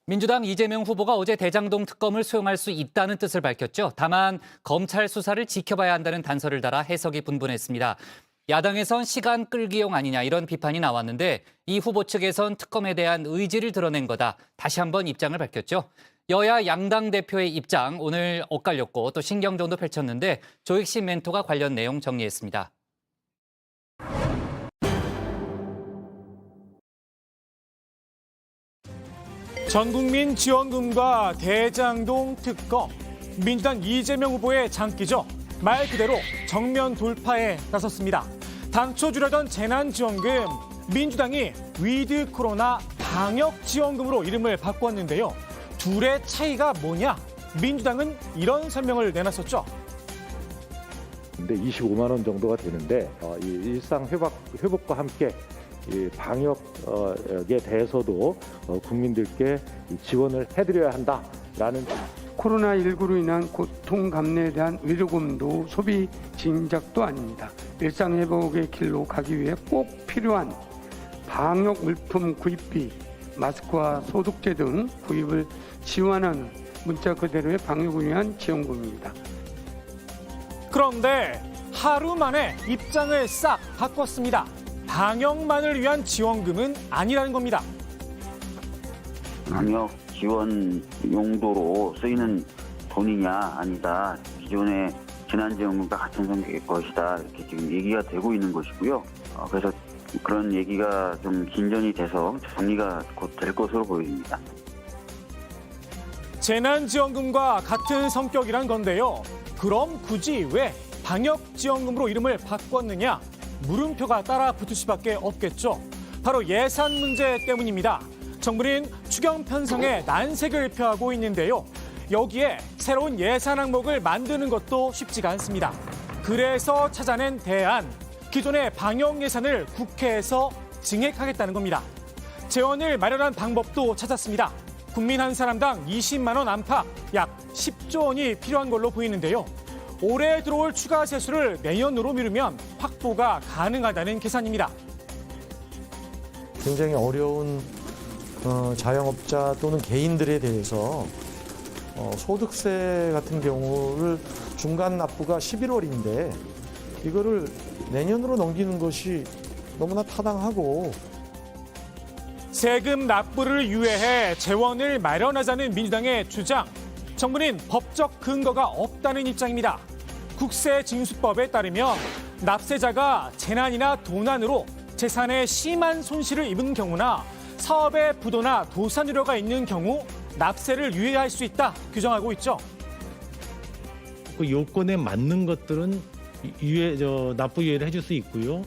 민주당 이재명 후보가 어제 대장동 특검을 수용할 수 있다는 뜻을 밝혔죠. 다만 검찰 수사를 지켜봐야 한다는 단서를 달아 해석이 분분했습니다. 야당에선 시간 끌기용 아니냐 이런 비판이 나왔는데 이 후보 측에선 특검에 대한 의지를 드러낸 거다. 다시 한번 입장을 밝혔죠. 여야 양당 대표의 입장 오늘 엇갈렸고 또 신경전도 펼쳤는데 조익신 멘토가 관련 내용 정리했습니다. 전국민 지원금과 대장동 특검, 민주당 이재명 후보의 장기죠. 말 그대로 정면 돌파에 나섰습니다. 당초 주려던 재난지원금, 민주당이 위드 코로나 방역지원금으로 이름을 바꿨는데요. 둘의 차이가 뭐냐? 민주당은 이런 설명을 내놨었죠. 근데 25만 원 정도가 되는데 이 일상 회복과 함께 이 방역에 대해서도 국민들께 지원을 해드려야 한다라는 코로나19로 인한 고통 감내에 대한 의료금도 소비 진작도 아닙니다. 일상 회복의 길로 가기 위해 꼭 필요한 방역 물품 구입비, 마스크와 소독제 등 구입을 지원하는 문자 그대로의 방역을 위한 지원금입니다. 그런데 하루 만에 입장을 싹 바꿨습니다. 방역만을 위한 지원금은 아니라는 겁니다. 방역 지원 용도로 쓰이는 돈이냐 아니다. 기존의 재난지원금과 같은 성격의 것이다. 이렇게 지금 얘기가 되고 있는 것이고요. 그래서 그런 얘기가 좀 진전이 돼서 정리가 곧 될 것으로 보입니다. 재난지원금과 같은 성격이란 건데요. 그럼 굳이 왜 방역지원금으로 이름을 바꿨느냐? 물음표가 따라 붙을 수밖에 없겠죠. 바로 예산 문제 때문입니다. 정부는 추경 편성에 난색을 표하고 있는데요. 여기에 새로운 예산 항목을 만드는 것도 쉽지가 않습니다. 그래서 찾아낸 대안, 기존의 방역 예산을 국회에서 증액하겠다는 겁니다. 재원을 마련한 방법도 찾았습니다. 국민 한 사람당 20만 원 안팎, 약 10조 원이 필요한 걸로 보이는데요. 올해 들어올 추가 세수를 내년으로 미루면 확보가 가능하다는 계산입니다. 굉장히 어려운 자영업자 또는 개인들에 대해서 소득세 같은 경우를 중간 납부가 11월인데 이거를 내년으로 넘기는 것이 너무나 타당하고 세금 납부를 유예해 재원을 마련하자는 민주당의 주장. 정부는 법적 근거가 없다는 입장입니다. 국세징수법에 따르면 납세자가 재난이나 도난으로 재산에 심한 손실을 입은 경우나 사업에 부도나 도산 우려가 있는 경우 납세를 유예할 수 있다 규정하고 있죠. 그 요건에 맞는 것들은 납부 유예를 해줄 수 있고요.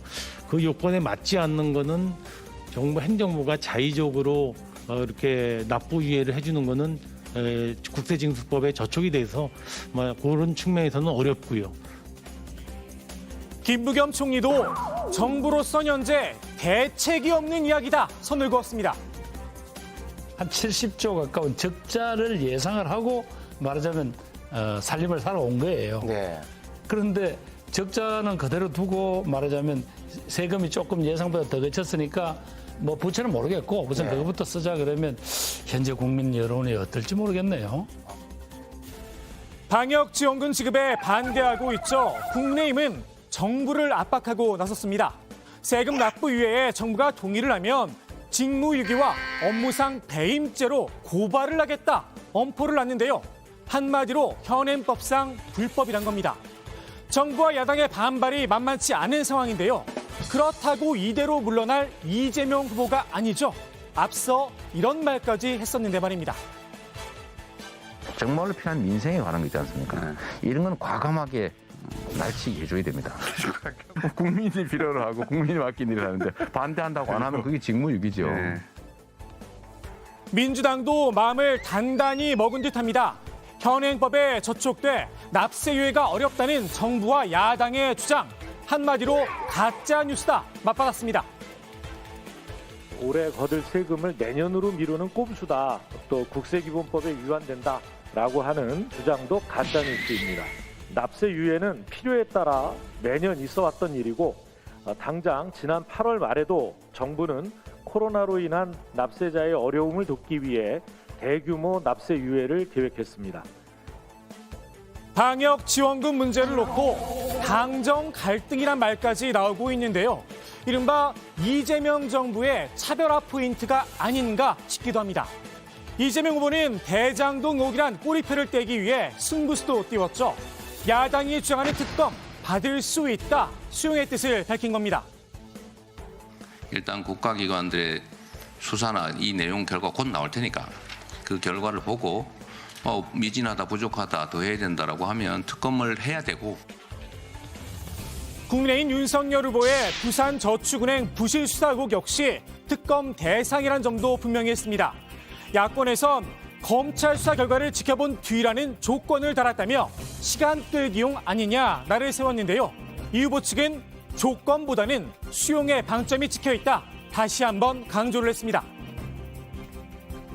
그 요건에 맞지 않는 거는 정부 행정부가 자의적으로 이렇게 납부 유예를 해주는 거는 국세징수법에 저촉이 돼서 그런 측면에서는 어렵고요. 김부겸 총리도 정부로선 현재 대책이 없는 이야기다 선을 그었습니다. 한 70조 가까운 적자를 예상을 하고 말하자면 살림을 살아온 거예요. 네. 그런데 적자는 그대로 두고 말하자면 세금이 조금 예상보다 더 거쳤으니까 부채는 모르겠고 우선 그거부터 쓰자 그러면 현재 국민 여론이 어떨지 모르겠네요. 방역지원금 지급에 반대하고 있죠. 국민의힘은 정부를 압박하고 나섰습니다. 세금 납부 유예에 정부가 동의를 하면 직무유기와 업무상 배임죄로 고발을 하겠다 엄포를 놨는데요. 한마디로 현행법상 불법이란 겁니다. 정부와 야당의 반발이 만만치 않은 상황인데요. 그렇다고 이대로 물러날 이재명 후보가 아니죠. 앞서 이런 말까지 했었는데 말입니다. 정말로 필요한 민생에 관한 거 있지 않습니까? 이런 건 과감하게 날치해줘야 됩니다. 국민이 필요로 하고 국민이 맡긴 일을 하는데 반대한다고 안 하면 그게 직무유기죠. 민주당도 마음을 단단히 먹은 듯합니다. 현행법에 저촉돼 납세 유예가 어렵다는 정부와 야당의 주장. 한마디로 가짜 뉴스다 맞받았습니다. 올해 거둘 세금을 내년으로 미루는 꼼수다. 또 국세기본법에 위반된다라고 하는 주장도 가짜뉴스입니다. 납세 유예는 필요에 따라 매년 있어왔던 일이고 당장 지난 8월 말에도 정부는 코로나로 인한 납세자의 어려움을 돕기 위해 대규모 납세 유예를 계획했습니다. 방역 지원금 문제를 놓고 당정 갈등이란 말까지 나오고 있는데요. 이른바 이재명 정부의 차별화 포인트가 아닌가 싶기도 합니다. 이재명 후보는 대장동 의혹이란 꼬리표를 떼기 위해 승부수도 띄웠죠. 야당이 주장하는 특검 받을 수 있다, 수용의 뜻을 밝힌 겁니다. 일단 국가기관들의 수사나 이 내용 결과 곧 나올 테니까 그 결과를 보고 미진하다, 부족하다, 더 해야 된다라고 하면 특검을 해야 되고. 국민의힘 윤석열 후보의 부산저축은행 부실 수사 의혹 역시 특검 대상이란 점도 분명히 했습니다. 야권에선 검찰 수사 결과를 지켜본 뒤라는 조건을 달았다며 시간 끌기용 아니냐 나를 세웠는데요. 이 후보 측은 조건보다는 수용의 방점이 찍혀있다. 다시 한번 강조를 했습니다.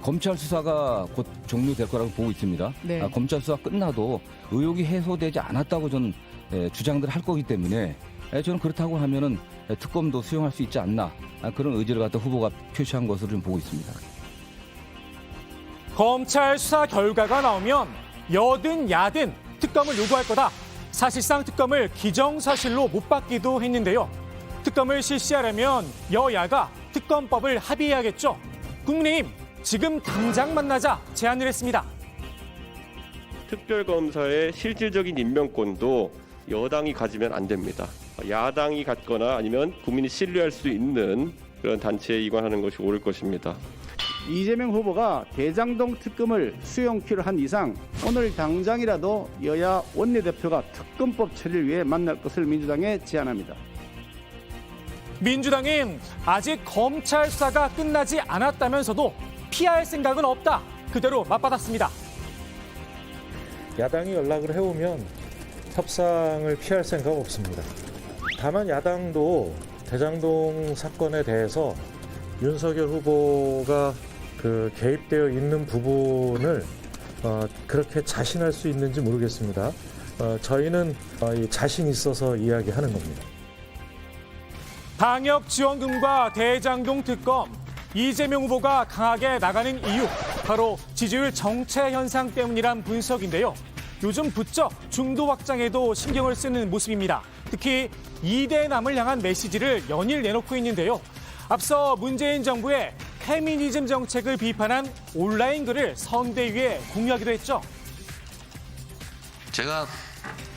검찰 수사가 곧 종료될 거라고 보고 있습니다. 네. 검찰 수사 끝나도 의혹이 해소되지 않았다고 저는 주장들을 할 거기 때문에 저는 그렇다고 하면은 특검도 수용할 수 있지 않나 그런 의지를 갖다 후보가 표시한 것으로 좀 보고 있습니다. 검찰 수사 결과가 나오면 여든 야든 특검을 요구할 거다. 사실상 특검을 기정사실로 못 받기도 했는데요. 특검을 실시하려면 여야가 특검법을 합의해야겠죠. 국민의힘 지금 당장 만나자 제안을 했습니다. 특별검사의 실질적인 임명권도 여당이 가지면 안 됩니다. 야당이 갖거나 아니면 국민이 신뢰할 수 있는 그런 단체에 이관하는 것이 옳을 것입니다. 이재명 후보가 대장동 특검을 수용키로 한 이상 오늘 당장이라도 여야 원내대표가 특검법 처리를 위해 만날 것을 민주당에 제안합니다. 민주당은 아직 검찰 수사가 끝나지 않았다면서도 피할 생각은 없다. 그대로 맞받았습니다. 야당이 연락을 해오면 협상을 피할 생각 없습니다. 다만 야당도 대장동 사건에 대해서 윤석열 후보가 개입되어 있는 부분을 그렇게 자신할 수 있는지 모르겠습니다. 저희는 자신 있어서 이야기하는 겁니다. 방역 지원금과 대장동 특검, 이재명 후보가 강하게 나가는 이유, 바로 지지율 정체 현상 때문이란 분석인데요. 요즘 부쩍 중도 확장에도 신경을 쓰는 모습입니다. 특히 2대남을 향한 메시지를 연일 내놓고 있는데요. 앞서 문재인 정부의 페미니즘 정책을 비판한 온라인 글을 선대위에 공유하기도 했죠. 제가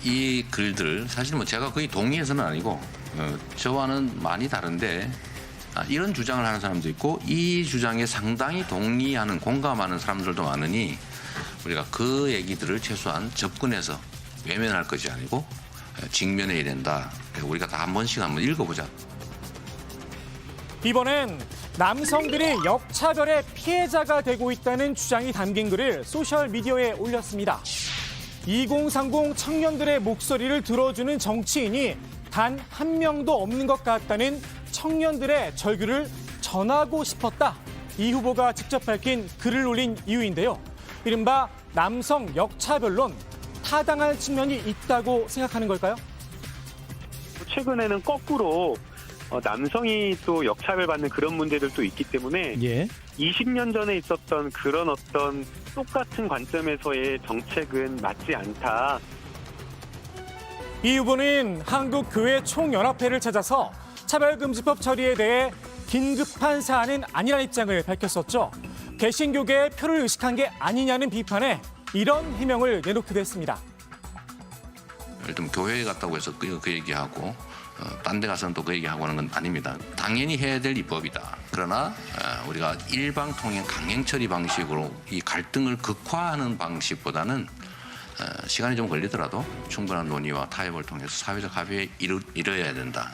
이 글들 사실 제가 거의 동의해서는 아니고 저와는 많이 다른데 이런 주장을 하는 사람도 있고 이 주장에 상당히 동의하는 공감하는 사람들도 많으니 우리가 그 얘기들을 최소한 접근해서 외면할 것이 아니고 직면해야 된다. 우리가 다 한 번씩 한번 읽어보자. 이번엔 남성들이 역차별의 피해자가 되고 있다는 주장이 담긴 글을 소셜미디어에 올렸습니다. 2030 청년들의 목소리를 들어주는 정치인이 단 한 명도 없는 것 같다는 청년들의 절규를 전하고 싶었다. 이 후보가 직접 밝힌 글을 올린 이유인데요. 이른바 남성 역차별론, 타당한 측면이 있다고 생각하는 걸까요? 최근에는 거꾸로 남성이 또 역차별받는 그런 문제들도 있기 때문에 20년 전에 있었던 그런 어떤 똑같은 관점에서의 정책은 맞지 않다. 이 후보는 한국교회총연합회를 찾아서 차별금지법 처리에 대해 긴급한 사안은 아니라는 입장을 밝혔었죠. 개신교계의 표를 의식한 게 아니냐는 비판에 이런 해명을 내놓기도 했습니다. 예를 들면 교회에 갔다고 해서 그 얘기하고 딴 데 가서는 또 그 얘기하고 하는 건 아닙니다. 당연히 해야 될 입법이다. 그러나 우리가 일방통행 강행처리 방식으로 이 갈등을 극화하는 방식보다는 시간이 좀 걸리더라도 충분한 논의와 타협을 통해서 사회적 합의에 이뤄야 된다.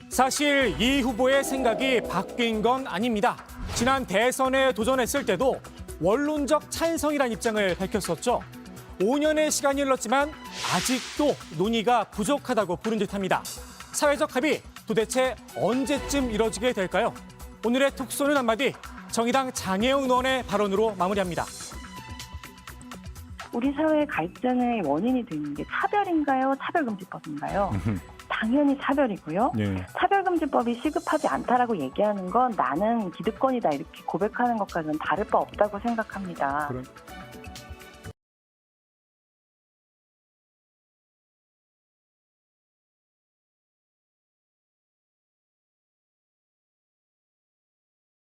사실 이 후보의 생각이 바뀐 건 아닙니다. 지난 대선에 도전했을 때도 원론적 찬성이라는 입장을 밝혔었죠. 5년의 시간이 흘렀지만 아직도 논의가 부족하다고 부른 듯합니다. 사회적 합의 도대체 언제쯤 이뤄지게 될까요? 오늘의 톡쏘는 한마디, 정의당 장혜영 의원의 발언으로 마무리합니다. 우리 사회의 갈등의 원인이 되는 게 차별인가요? 차별금지법인가요? 당연히 차별이고요. 차별 출생금지법이 시급하지 않다라고 얘기하는 건 나는 기득권이다 이렇게 고백하는 것과는 다를 바 없다고 생각합니다.